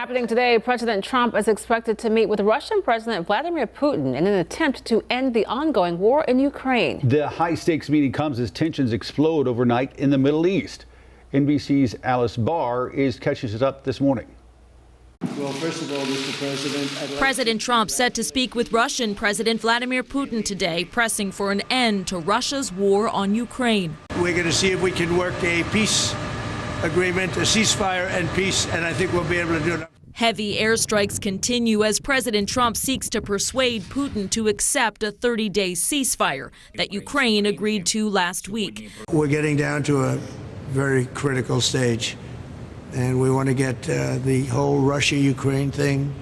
Happening today, President Trump is expected to meet with Russian President Vladimir Putin in an attempt to end the ongoing war in Ukraine. The high-stakes meeting comes as tensions explode overnight in the Middle East. NBC's Alice Barr is catching us up this morning. Well, first of all, Mr. President, President Trump set to speak with Russian President Vladimir Putin today, pressing for an end to Russia's war on Ukraine. We're going to see if we can work a peace agreement, a ceasefire and peace, and I think we'll be able to do it. Heavy airstrikes continue as President Trump seeks to persuade Putin to accept a 30-day ceasefire that Ukraine agreed to last week. We're getting down to a very critical stage, and we want to get the whole Russia-Ukraine thing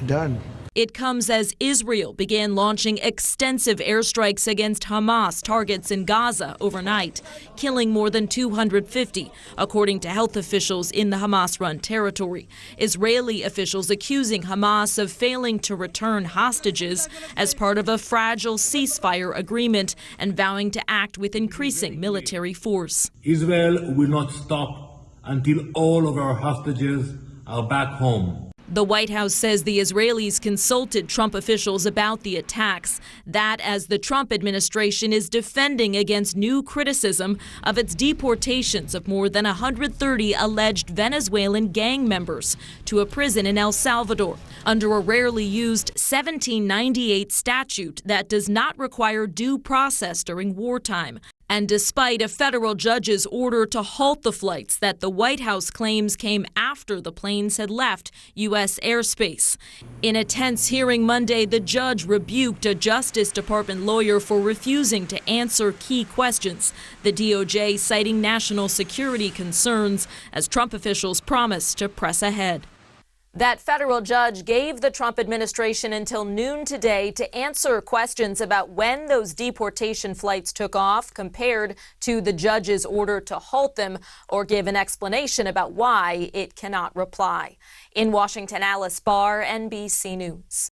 done. It comes as Israel began launching extensive airstrikes against Hamas targets in Gaza overnight, killing more than 250, according to health officials in the Hamas-run territory. Israeli officials accusing Hamas of failing to return hostages as part of a fragile ceasefire agreement and vowing to act with increasing military force. Israel will not stop until all of our hostages are back home. The White House says the Israelis consulted Trump officials about the attacks. That as the Trump administration is defending against new criticism of its deportations of more than 130 alleged Venezuelan gang members to a prison in El Salvador under a rarely used 1798 statute that does not require due process during wartime. And despite a federal judge's order to halt the flights that the White House claims came after the planes had left U.S. airspace. In a tense hearing Monday, the judge rebuked a Justice Department lawyer for refusing to answer key questions, the DOJ citing national security concerns as Trump officials promised to press ahead. That federal judge gave the Trump administration until noon today to answer questions about when those deportation flights took off compared to the judge's order to halt them, or give an explanation about why it cannot reply. In Washington, Alice Barr, NBC News.